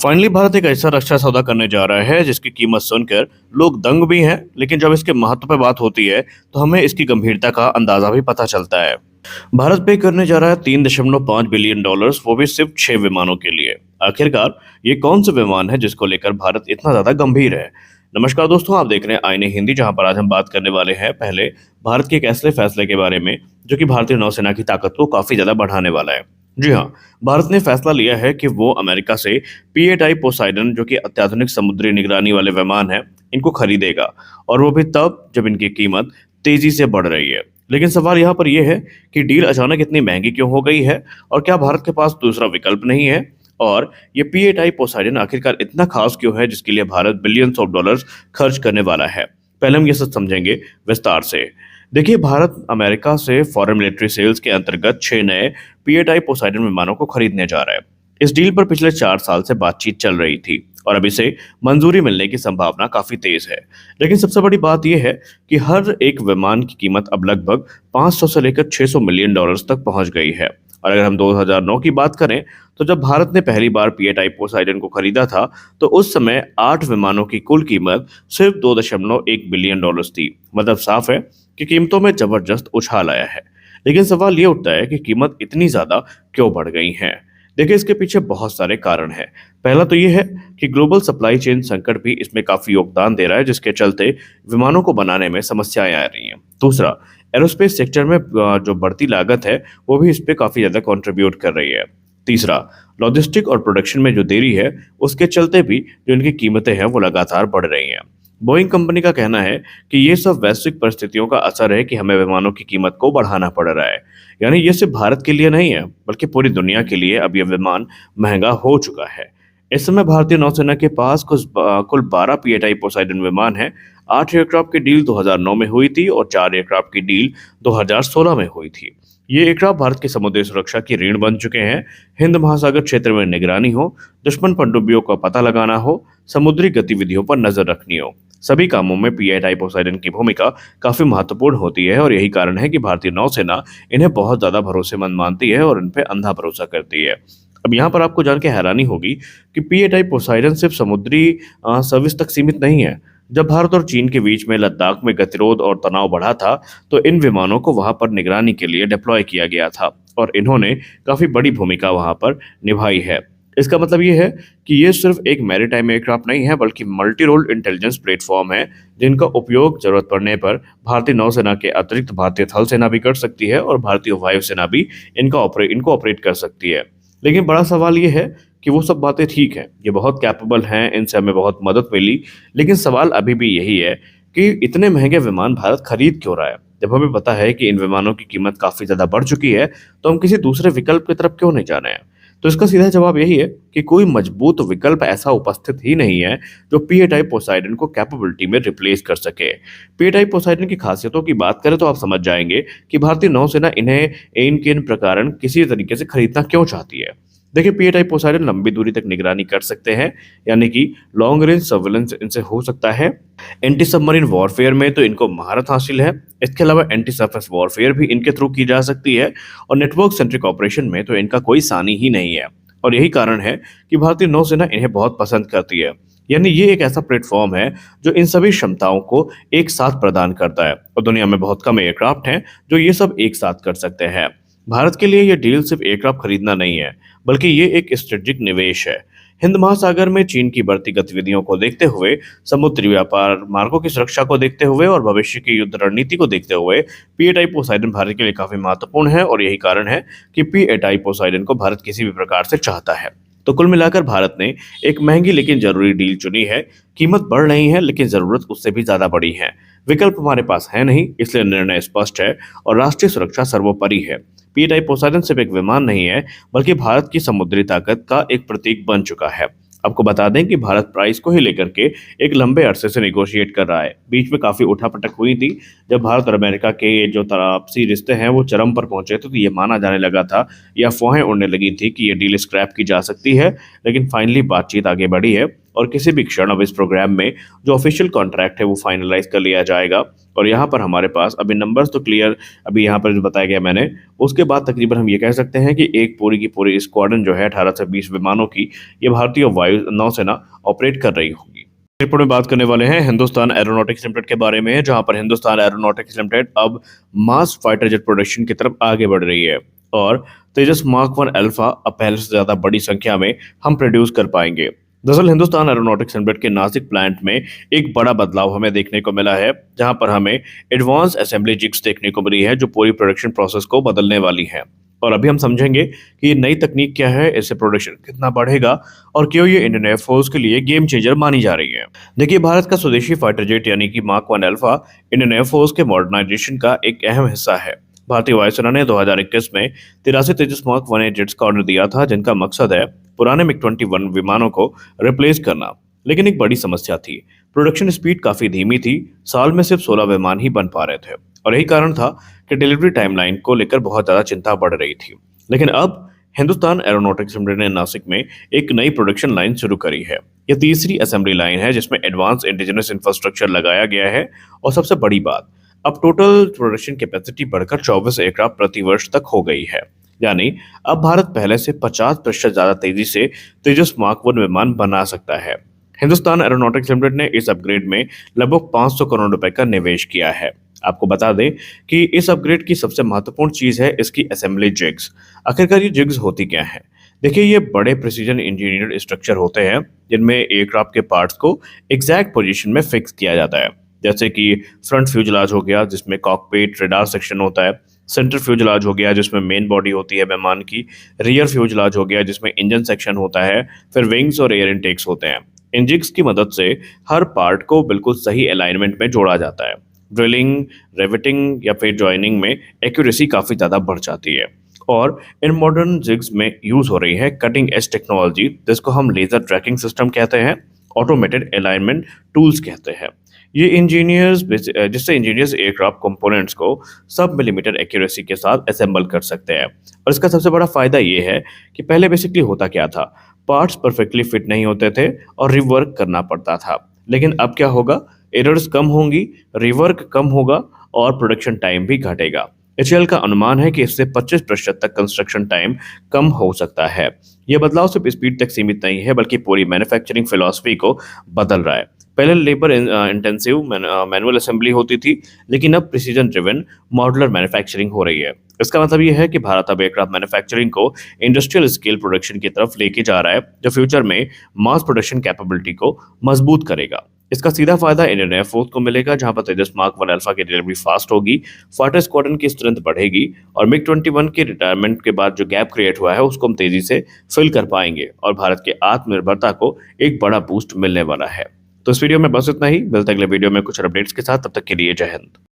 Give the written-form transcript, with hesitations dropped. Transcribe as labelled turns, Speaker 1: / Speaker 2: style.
Speaker 1: Finally Bharat एक ऐसा रक्षा सौदा करने जा रहा है जिसकी कीमत सुनकर लोग दंग भी हैं, लेकिन जब इसके महत्व पर बात होती है तो हमें इसकी गंभीरता का अंदाजा भी पता चलता है। भारत पे करने जा रहा है $3.5 बिलियन, वो भी सिर्फ 6 विमानों के लिए। आखिरकार ये कौन से विमान है जिसको लेकर भारत इतना ज्यादा गंभीर है? नमस्कार दोस्तों, आप देख रहे हैं आईने हिंदी, जहां पर आज हम बात करने वाले हैं पहले भारत के एक ऐसे फैसले के बारे में जो कि भारतीय नौसेना की ताकत को काफी ज्यादा बढ़ाने वाला है। जी हाँ, भारत ने फैसला लिया है कि वो अमेरिका से पी-8I पोसाइडन, जो कि अत्याधुनिक समुद्री निगरानी वाले विमान हैं, इनको खरीदेगा, और वो भी तब जब इनकी कीमत तेजी से बढ़ रही है। लेकिन सवाल यहाँ पर यह है कि डील अचानक इतनी महंगी क्यों हो गई है, और क्या भारत के पास दूसरा विकल्प नहीं है? और ये पी-8I पोसाइडन आखिरकार इतना खास क्यों है जिसके लिए भारत बिलियंस ऑफ डॉलर्स खर्च करने वाला है? पहले हम ये सब समझेंगे विस्तार से। देखिए, भारत अमेरिका से फॉरेन मिलिट्री सेल्स के अंतर्गत 6 नए पी-8I पोसाइडन विमानों को खरीदने जा रहा है। इस डील पर पिछले 4 साल से बातचीत चल रही थी और अब इसे मंजूरी मिलने की संभावना काफी तेज है। लेकिन सबसे बड़ी बात यह है कि हर एक विमान की कीमत अब लगभग 500 से लेकर $600 मिलियन तक पहुंच गई है। और अगर हम 2009 की बात करें, तो जब भारत ने पहली बार पी-8I पोसाइडन को खरीदा था, तो उस समय 8 विमानों की कुल कीमत सिर्फ $2.1 बिलियन थी। मतलब साफ है कि कीमतों में जबरदस्त उछाल आया है। लेकिन सवाल ये उठता है कि कीमत इतनी ज्यादा क्यों बढ़ गई है? देखिए, इसके पीछे बहुत सारे कारण हैं। पहला तो ये है कि ग्लोबल सप्लाई चेन संकट भी इसमें काफी योगदान दे रहा है, जिसके चलते विमानों को बनाने में समस्याएं आ रही हैं। दूसरा, एरोस्पेस सेक्टर में जो बढ़ती लागत है, वो भी इस पे काफी ज्यादा कंट्रीब्यूट कर रही है। तीसरा, लॉजिस्टिक और प्रोडक्शन में जो देरी है, उसके चलते भी जो इनकी कीमतें हैं वो लगातार बढ़ रही हैं। बोइंग कंपनी का कहना है कि ये सब वैश्विक परिस्थितियों का असर है कि हमें विमानों की कीमत को बढ़ाना पड़ रहा है। यानी ये सिर्फ भारत के लिए नहीं है, बल्कि पूरी दुनिया के लिए अब ये विमान महंगा हो चुका है। इस समय भारतीय नौसेना के पास कुल 12 पी-8I पोसाइडन विमान है। 8 एयरक्राफ्ट की डील 2009 में हुई थी और 4 एयरक्राफ्ट की डील 2016 में हुई थी। ये एयरक्राफ्ट भारत की समुद्री सुरक्षा की रीढ़ बन चुके हैं। हिंद महासागर क्षेत्र में निगरानी हो, दुश्मन पनडुब्बियों का पता लगाना हो, समुद्री गतिविधियों पर नजर रखनी हो, सभी कामों में पी-8I पोसाइडन की भूमिका काफी महत्वपूर्ण होती है। और यही कारण है कि भारतीय नौसेना इन्हें बहुत ज्यादा भरोसेमंद मानती है और इन पे अंधा भरोसा करती है। अब यहाँ पर आपको जान के हैरानी होगी कि पी-8I पोसाइडन सिर्फ समुद्री सर्विस तक सीमित नहीं है। जब भारत और चीन के बीच में लद्दाख में गतिरोध और तनाव बढ़ा था, तो इन विमानों को वहां पर निगरानी के लिए डिप्लॉय किया गया था और इन्होंने काफी बड़ी भूमिका वहां पर निभाई है। इसका मतलब ये है कि ये सिर्फ एक मैरीटाइम एयरक्राफ्ट नहीं है, बल्कि मल्टी रोल इंटेलिजेंस प्लेटफॉर्म है, जिनका उपयोग जरूरत पड़ने पर भारतीय नौसेना के अतिरिक्त भारतीय थल सेना भी कर सकती है और भारतीय वायुसेना भी इनको ऑपरेट कर सकती है। लेकिन बड़ा सवाल ये है कि वो सब बातें ठीक हैं, ये बहुत कैपेबल हैं, इनसे हमें बहुत मदद मिली, लेकिन सवाल अभी भी यही है कि इतने महंगे विमान भारत खरीद क्यों रहा है? जब हमें पता है कि इन विमानों की कीमत काफी ज्यादा बढ़ चुकी है, तो हम किसी दूसरे विकल्प की तरफ क्यों नहीं जा रहे हैं? तो इसका सीधा जवाब यही है कि कोई मजबूत विकल्प ऐसा उपस्थित ही नहीं है जो पी-8I पोसाइडन को कैपेबिलिटी में रिप्लेस कर सके। पी-8I पोसाइडन की खासियतों की बात करें तो आप समझ जाएंगे कि भारतीय नौसेना इन्हें इनके इन प्रकार किसी तरीके से खरीदना क्यों चाहती है। देखिए, पी-8I पोसाइडन लंबी दूरी तक निगरानी कर सकते हैं, यानी कि लॉन्ग रेंज सर्वेलेंस इनसे हो सकता है। एंटी सबमरीन वॉरफेयर में तो इनको महारत हासिल है। इसके अलावा एंटी सरफेस वॉरफेयर भी इनके थ्रू की जा सकती है और नेटवर्क सेंट्रिक ऑपरेशन में तो इनका कोई सानी ही नहीं है। और यही कारण है कि भारतीय नौसेना इन्हें बहुत पसंद करती है। यानी ये एक ऐसा प्लेटफॉर्म है जो इन सभी क्षमताओं को एक साथ प्रदान करता है, और दुनिया में बहुत कम एयरक्राफ्ट हैं जो ये सब एक साथ कर सकते हैं। भारत के लिए ये डील सिर्फ एयरक्राफ्ट खरीदना नहीं है, बल्कि ये एक स्ट्रेटेजिक निवेश है। हिंद महासागर में चीन की बढ़ती गतिविधियों को देखते हुए, समुद्री व्यापार मार्गों की सुरक्षा को देखते हुए और भविष्य की युद्ध रणनीति को देखते हुए पी-8I पोसाइडन भारत के लिए काफी महत्वपूर्ण है, और यही कारण है कि पी-8I पोसाइडन को भारत किसी भी प्रकार से चाहता है। तो कुल मिलाकर भारत ने एक महंगी लेकिन जरूरी डील चुनी है। कीमत बढ़ रही है, लेकिन जरूरत उससे भी ज्यादा बड़ी है। विकल्प हमारे पास है नहीं, इसलिए निर्णय स्पष्ट है और राष्ट्रीय सुरक्षा सर्वोपरि है। पी-8I पोसाइडन सिर्फ एक विमान नहीं है, बल्कि भारत की समुद्री ताकत का एक प्रतीक बन चुका है। आपको बता दें कि भारत प्राइस को ही लेकर के एक लंबे अरसे से नेगोशिएट कर रहा है। बीच में काफी उठापटक हुई थी, जब भारत और अमेरिका के जो आपसी रिश्ते हैं वो चरम पर पहुंचे थे, तो ये माना जाने लगा था या अफवाहें उड़ने लगी थी कि ये डील स्क्रैप की जा सकती है। लेकिन फाइनली बातचीत आगे बढ़ी है और किसी भी क्षण अब इस प्रोग्राम में जो ऑफिशियल कॉन्ट्रैक्ट है वो फाइनलाइज कर लिया जाएगा। और यहाँ पर हमारे पास अभी नंबर्स तो क्लियर अभी यहाँ पर जो बताया गया मैंने, उसके बाद तकरीबन हम ये कह सकते हैं कि एक पूरी की पूरी स्क्वाड्रन जो है 18 से 20 विमानों की, ये भारतीय वायु नौसेना ऑपरेट कर रही होगी। रिपोर्ट में बात करने वाले हैं हिंदुस्तान एरोनॉटिक्स लिमिटेड के बारे में, जहां पर हिंदुस्तान एरोनॉटिक्स लिमिटेड अब मास फाइटर जेट प्रोडक्शन की तरफ आगे बढ़ रही है और तेजस मार्क 1 अल्फा अब पहले से ज्यादा बड़ी संख्या में हम प्रोड्यूस कर पाएंगे। दरअसल हिंदुस्तान एरोनॉटिक्स लिमिटेड के नासिक प्लांट में एक बड़ा बदलाव हमें देखने को मिला है, जहां पर हमें एडवांस असेंबली जिग्स देखने को मिली है जो पूरी प्रोडक्शन प्रोसेस को बदलने वाली है। और अभी हम समझेंगे कि ये नई तकनीक क्या है, इससे प्रोडक्शन कितना बढ़ेगा और क्यों ये इंडियन एयरफोर्स के लिए गेम चेंजर मानी जा रही है। देखिए, भारत का स्वदेशी फाइटर जेट यानी कि मार्क 1 अल्फा इंडियन एयरफोर्स के मॉडर्नाइजेशन का एक अहम हिस्सा है। भारतीय वायुसेना ने 2021 में 83 तेजस मार्क 1 जेट्स का ऑर्डर दिया था, जिनका मकसद है पुराने मिग 21 विमानों को रिप्लेस करना। लेकिन एक बड़ी समस्या थी, प्रोडक्शन स्पीड काफी धीमी थी, साल में सिर्फ 16 विमान ही बन पा रहे थे और यही कारण था कि डिलीवरी टाइमलाइन को लेकर बहुत ज्यादा चिंता बढ़ रही थी। लेकिन अब हिंदुस्तान एरोनॉटिक्स लिमिटेड ने नासिक में एक नई प्रोडक्शन लाइन शुरू करी है। यह तीसरी असेंबली लाइन है जिसमें एडवांस इंडिजिनस इंफ्रास्ट्रक्चर लगाया गया है और सबसे बड़ी बात, अब टोटल प्रोडक्शन कैपेसिटी बढ़कर 24 एयरक्राफ्ट प्रति वर्ष तक हो गई है। यानी अब भारत पहले से 50% ज्यादा तेजी से तेजस मार्क 1 विमान बना सकता है। हिंदुस्तान एरोनॉटिक्स लिमिटेड ने इस अपग्रेड में लगभग 500 करोड़ रुपए का निवेश किया है। आपको बता दें कि इस अपग्रेड की सबसे महत्वपूर्ण चीज है इसकी असेंबली जिग्स। आखिरकार ये जिग्स होती क्या है? देखिए, ये बड़े प्रिसीजन इंजीनियर्ड स्ट्रक्चर होते हैं जिनमें एयरक्राफ्ट के पार्ट्स को एग्जैक्ट पोजीशन में फिक्स किया जाता है। जैसे कि फ्रंट फ्यूजलाज हो गया जिसमें कॉकपिट रेडार सेक्शन होता है, सेंटर फ्यूजलाज हो गया जिसमें मेन बॉडी होती है विमान की, रियर फ्यूजलाज हो गया जिसमें इंजन सेक्शन होता है, फिर विंग्स और एयर इनटेक्स होते हैं। इन जिग्स की मदद से हर पार्ट को बिल्कुल सही अलाइनमेंट में जोड़ा जाता है। ड्रिलिंग, रिवेटिंग या फिर जॉइनिंग में एक्यूरेसी काफ़ी ज़्यादा बढ़ जाती है। और इन मॉडर्न जिग्स में यूज़ हो रही है कटिंग एज टेक्नोलॉजी, जिसको हम लेज़र ट्रैकिंग सिस्टम कहते हैं, ऑटोमेटेड अलाइनमेंट टूल्स कहते हैं। ये जिससे इंजीनियर्स एयरक्राफ्ट कंपोनेंट्स को सब मिलीमीटर एक्यूरेसी के साथ असेंबल कर सकते हैं। और इसका सबसे बड़ा फायदा ये है कि पहले बेसिकली होता क्या था, पार्ट्स परफेक्टली फिट नहीं होते थे और रिवर्क करना पड़ता था। लेकिन अब क्या होगा, एरर्स कम होंगी, रिवर्क कम होगा और प्रोडक्शन टाइम भी घटेगा। एचएएल का अनुमान है कि इससे 25% तक कंस्ट्रक्शन टाइम कम हो सकता है। यह बदलाव सिर्फ स्पीड तक सीमित नहीं है बल्कि पूरी मैन्युफैक्चरिंग फिलॉसफी को बदल रहा है। पहले लेबर इंटेंसिव मैनुअल असेंबली होती थी, लेकिन अब प्रिसीजन ड्रिवन मॉड्यूलर मैन्युफैक्चरिंग हो रही है। इसका मतलब यह है कि भारत अब एयरक्राफ्ट मैन्युफैक्चरिंग को इंडस्ट्रियल स्केल प्रोडक्शन की तरफ लेके जा रहा है, जो फ्यूचर में मास प्रोडक्शन कैपेबिलिटी को मजबूत करेगा। इसका सीधा फायदा इंडियन एयरफोर्स को मिलेगा, जहां पर तेजस मार्क 1 अल्फा की डिलीवरी फास्ट होगी, फाइटर स्क्वाड्रन की स्ट्रेंथ बढ़ेगी और मिग 21 के रिटायरमेंट के बाद जो गैप क्रिएट हुआ है उसको हम तेजी से फिल कर पाएंगे और भारत के आत्मनिर्भरता को एक बड़ा बूस्ट मिलने वाला है। तो इस वीडियो में बस इतना ही, मिलते हैं अगले वीडियो में कुछ अपडेट्स के साथ। तब तक के लिए जय हिंद।